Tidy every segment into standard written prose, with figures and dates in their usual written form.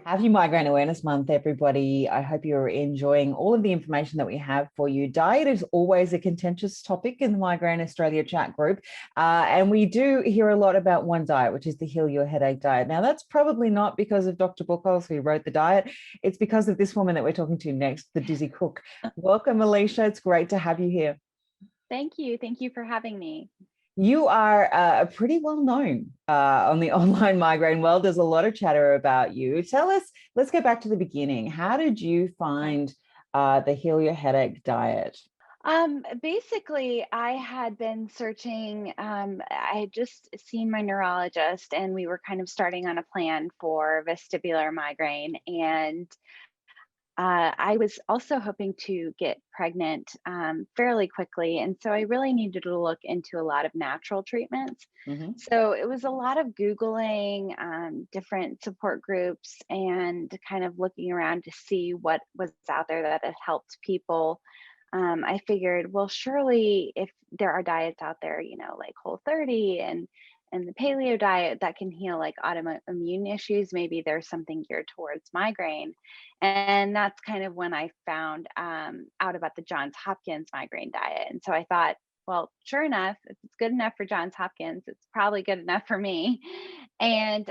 Happy Migraine Awareness Month, everybody. I hope you're enjoying all of the information that we have for you. Diet is always a contentious topic in the Migraine Australia chat group. And we do hear a lot about one diet, which is the Heal Your Headache diet. Now, that's probably not because of Dr. Buchholz, who wrote the diet. It's because of this woman that we're talking to next, the Dizzy Cook. Welcome, Alicia. It's great to have you here. Thank you. Thank you for having me. You are pretty well known on the online migraine world. There's a lot of chatter about you. Tell us, let's go back to the beginning. How did you find the Heal Your Headache diet? Basically, I had been searching. I had just seen my neurologist, and we were kind of starting on a plan for vestibular migraine. And I was also hoping to get pregnant fairly quickly. And so I really needed to look into a lot of natural treatments. Mm-hmm. So it was a lot of Googling different support groups and kind of looking around to see what was out there that had helped people. I figured, well, surely if there are diets out there, like Whole30 and the paleo diet that can heal like autoimmune issues, maybe there's something geared towards migraine. And that's kind of when I found out about the Johns Hopkins migraine diet. And so I thought, well, sure enough, if it's good enough for Johns Hopkins, it's probably good enough for me. And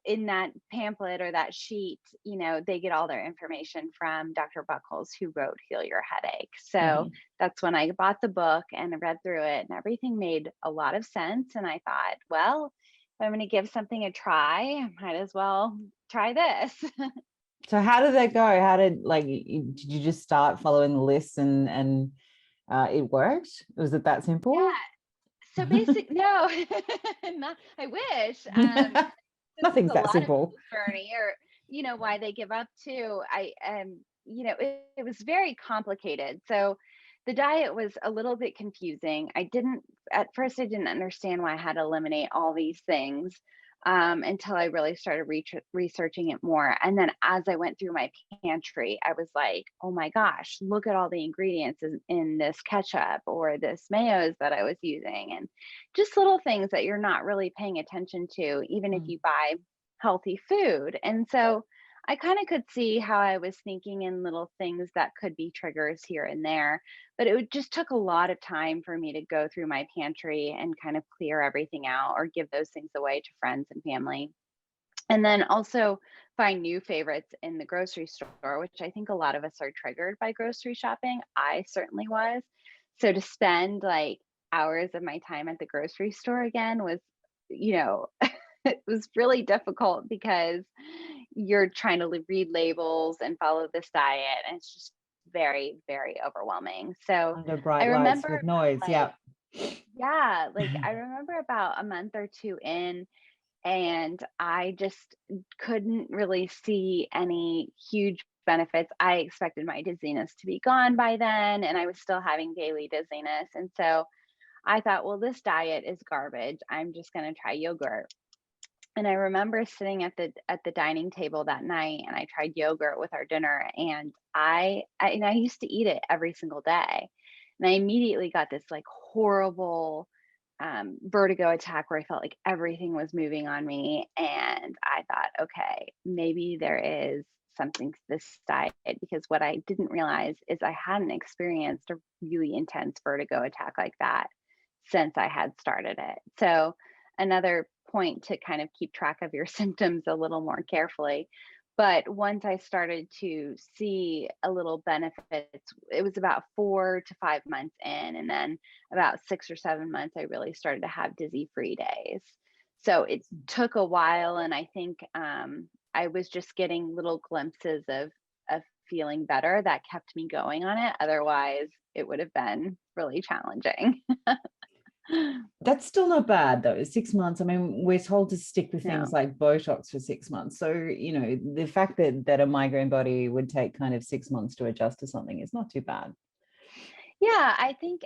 in that pamphlet or that sheet, they get all their information from Dr. Buchholz, who wrote Heal Your Headache. So that's when I bought the book and I read through it, and everything made a lot of sense. And I thought, well, if I'm going to give something a try, I might as well try this. So how did that go? Did you just start following the list and it worked? Was it that simple? Yeah. So no, not, I wish. Nothing's that simple. Journey, or why they give up too. It was very complicated. So the diet was a little bit confusing. At first I didn't understand why I had to eliminate all these things until I really started researching it more. And then as I went through my pantry, I was like, oh my gosh, look at all the ingredients in this ketchup or this mayos that I was using. And just little things that you're not really paying attention to, even if you buy healthy food. And so I kind of could see how I was thinking in little things that could be triggers here and there, but just took a lot of time for me to go through my pantry and kind of clear everything out or give those things away to friends and family. And then also find new favorites in the grocery store, which I think a lot of us are triggered by grocery shopping. I certainly was. So to spend like hours of my time at the grocery store again was, it was really difficult because you're trying to read labels and follow this diet, and it's just very, very overwhelming. So under bright I remember lights with noise. I remember about a month or two in, and I just couldn't really see any huge benefits. I expected my dizziness to be gone by then, and I was still having daily dizziness. And so I thought, well, this diet is garbage. I'm just going to try yogurt. And I remember sitting at the dining table that night, and I tried yogurt with our dinner, and I used to eat it every single day. And I immediately got this like horrible vertigo attack where I felt like everything was moving on me. And I thought, okay, maybe there is something to this diet, because what I didn't realize is I hadn't experienced a really intense vertigo attack like that since I had started it. So another point to kind of keep track of your symptoms a little more carefully. But once I started to see a little benefits, it was about 4 to 5 months in. And then about 6 or 7 months, I really started to have dizzy-free days. So it took a while. And I think I was just getting little glimpses of feeling better that kept me going on it. Otherwise, it would have been really challenging. That's still not bad though. 6 months. I mean, we're told to stick with things like Botox for 6 months. So, the fact that a migraine body would take kind of 6 months to adjust to something is not too bad. Yeah, I think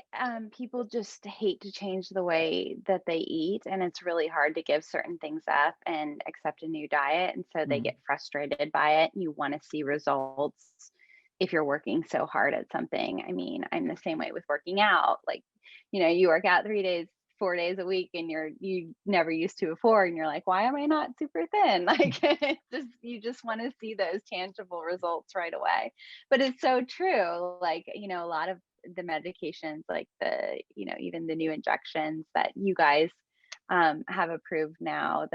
people just hate to change the way that they eat, and it's really hard to give certain things up and accept a new diet. And so they get frustrated by it. You want to see results if you're working so hard at something. I mean, I'm the same way with working out. Like, you work out 3 days 4 days a week and you never used to before, and you're like, why am I not super thin? Like, it's just, you just want to see those tangible results right away. But it's so true. Like, a lot of the medications, like even the new injections that you guys have approved now,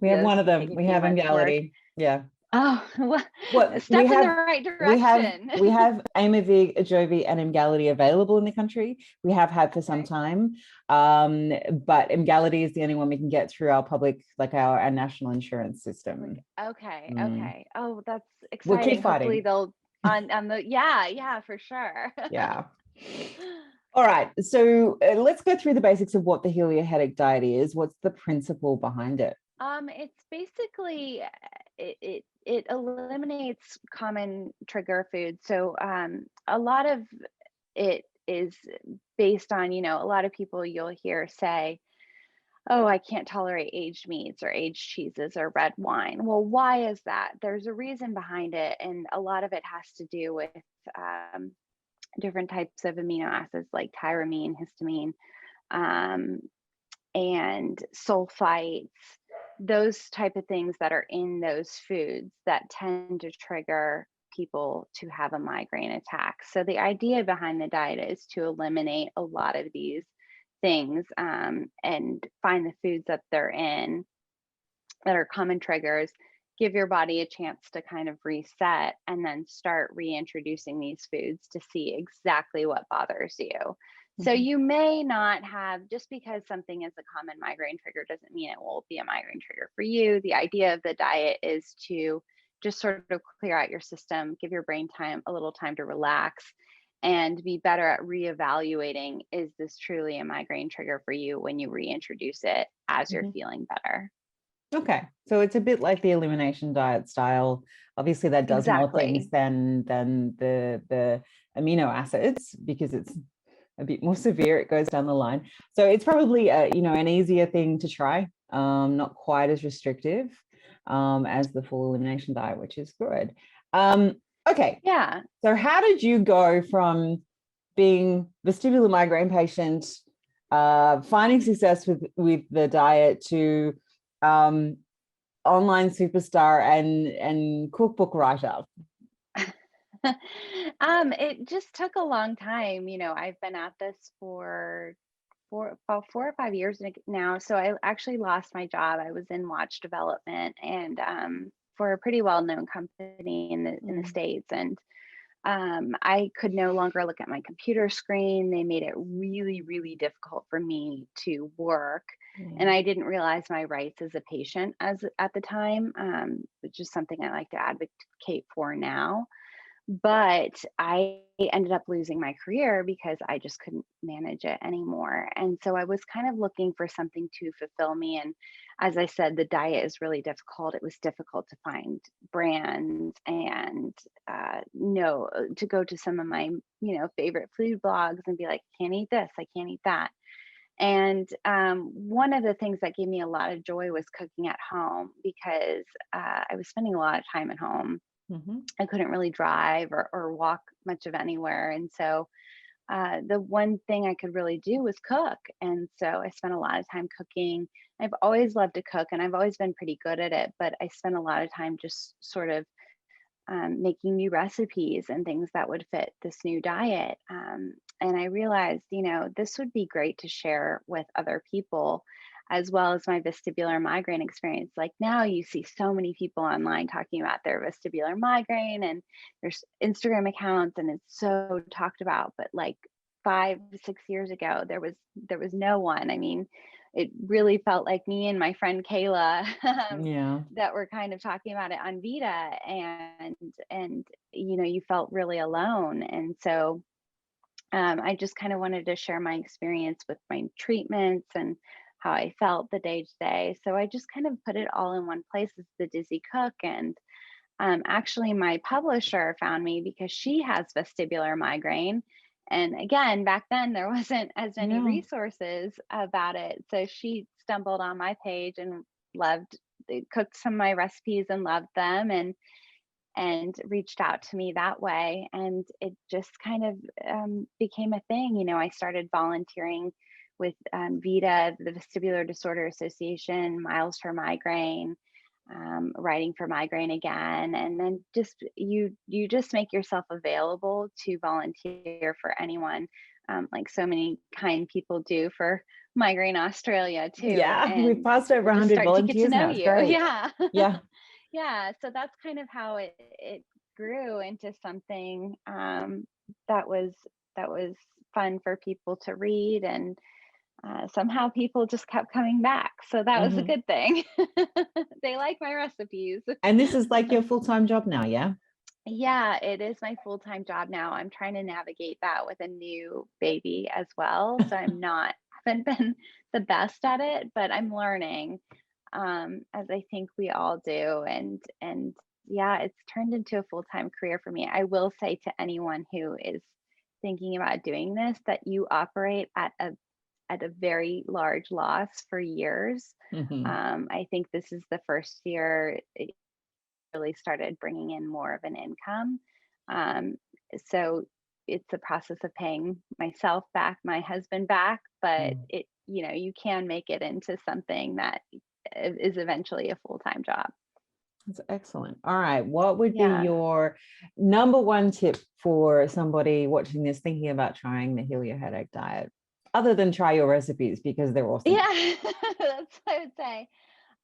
We have those one of them. take a We few have months work. Emgality. Yeah. Oh, well, a What we step in the have, right we have, direction. we have Aimovig, Ajovy, and Emgality available in the country. We have had for some Okay. time, but Emgality is the only one we can get through our public, like our national insurance system. Okay, Mm. okay. Oh, that's We'll keep exciting. Hopefully fighting. they'll on the yeah, for sure. Yeah. All right. So let's go through the basics of what the heliohetic diet is. What's the principle behind it? It's basically it eliminates common trigger foods. So a lot of it is based on, a lot of people you'll hear say, oh, I can't tolerate aged meats or aged cheeses or red wine. Well, why is that? There's a reason behind it. And a lot of it has to do with um, different types of amino acids like tyramine, histamine, um, and sulfites, those type of things that are in those foods that tend to trigger people to have a migraine attack. So the idea behind the diet is to eliminate a lot of these things, and find the foods that they're in that are common triggers, give your body a chance to kind of reset, and then start reintroducing these foods to see exactly what bothers you. So Mhm. you may not have, just because something is a common migraine trigger doesn't mean it will be a migraine trigger for you. The idea of the diet is to just sort of clear out your system, give your brain a little time to relax, and be better at reevaluating, is this truly a migraine trigger for you, when you reintroduce it as you're Mhm. feeling better. Okay, so it's a bit like the elimination diet style. Obviously, that does more things Exactly. than the amino acids, because it's a bit more severe. It goes down the line. So it's probably an easier thing to try. Not quite as restrictive as the full elimination diet, which is good. Okay, Yeah. so how did you go from being vestibular migraine patient, finding success with the diet, to online superstar and cookbook writer? It just took a long time. I've been at this for about 4 or 5 years now. So I actually lost my job. I was in watch development, and for a pretty well-known company in the Mm. States. And I could no longer look at my computer screen. They made it really, really difficult for me to work. And Yeah. I didn't realize my rights as a patient as at the time, which is something I like to advocate for now. But I ended up losing my career because I just couldn't manage it anymore. And so I was kind of looking for something to fulfill me. And as I said, the diet is really difficult. It was difficult to find brands, and know to go to some of my favorite food blogs and be like, can't eat this, I can't eat that. And one of the things that gave me a lot of joy was cooking at home, because I was spending a lot of time at home. Mhm. I couldn't really drive or walk much of anywhere. And so the one thing I could really do was cook. And so I spent a lot of time cooking. I've always loved to cook, and I've always been pretty good at it, but I spent a lot of time just sort of making new recipes and things that would fit this new diet. And I realized, this would be great to share with other people, as well as my vestibular migraine experience. Like, now you see so many people online talking about their vestibular migraine, and there's Instagram accounts, and it's so talked about. But like 5, 6 years ago, there was no one. I mean, it really felt like me and my friend Kayla, Yeah. that were kind of talking about it on Vita, and you felt really alone. And so I just kind of wanted to share my experience with my treatments and how I felt the day to day. So I just kind of put it all in one place as the Dizzy Cook. And actually, my publisher found me because she has vestibular migraine. And again, back then there wasn't as many Yeah. resources about it. So she stumbled on my page and loved, cooked some of my recipes and loved them, and reached out to me that way. And it just kind of became a thing. I started volunteering with VITA, the Vestibular Disorder Association, Miles for Migraine, writing for Migraine again, and then just you just make yourself available to volunteer for anyone, like so many kind people do for Migraine Australia too, Yeah, we've and passed over people just 100 start to get to volunteers know now. It's you. great. Yeah. Yeah. Yeah, so that's kind of how it grew into something that was that was fun for people to read, and somehow people just kept coming back. So that was a Mhm. good thing. They like my recipes. And this is like your full-time job now, yeah? Yeah, it is my full-time job now. I'm trying to navigate that with a new baby as well. So haven't been the best at it, but I'm learning, as I think we all do. And yeah, it's turned into a full-time career for me. I will say to anyone who is thinking about doing this that you operate at a very large loss for years. Mhm. I think this is the first year it really started bringing in more of an income. Um, so it's a process of paying myself back, my husband back, but Mm. you can make it into something that is eventually a full-time job. That's excellent. All right. What would be Yeah. your number one tip for somebody watching this thinking about trying the Heal Your Headache diet, other than try your recipes because they're awesome? Yeah, that's what I would say.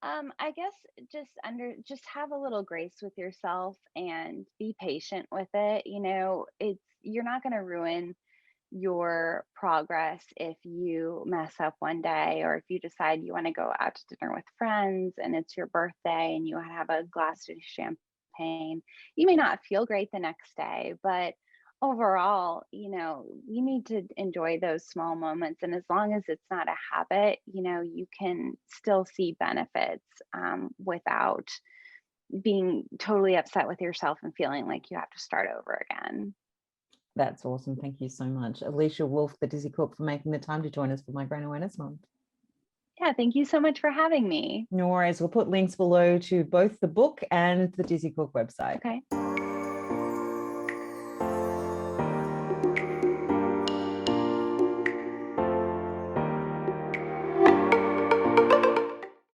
I guess just have a little grace with yourself and be patient with it. You're not going to ruin your progress if you mess up one day, or if you decide you want to go out to dinner with friends and it's your birthday and you have a glass of champagne. You may not feel great the next day, but overall, you need to enjoy those small moments. And as long as it's not a habit, you can still see benefits, without being totally upset with yourself and feeling like you have to start over again. That's awesome. Thank you so much. Alicia Wolf, the Dizzy Cook, for making the time to join us for Migraine Awareness Month. Yeah, thank you so much for having me. No worries. We'll put links below to both the book and the Dizzy Cook website. Okay.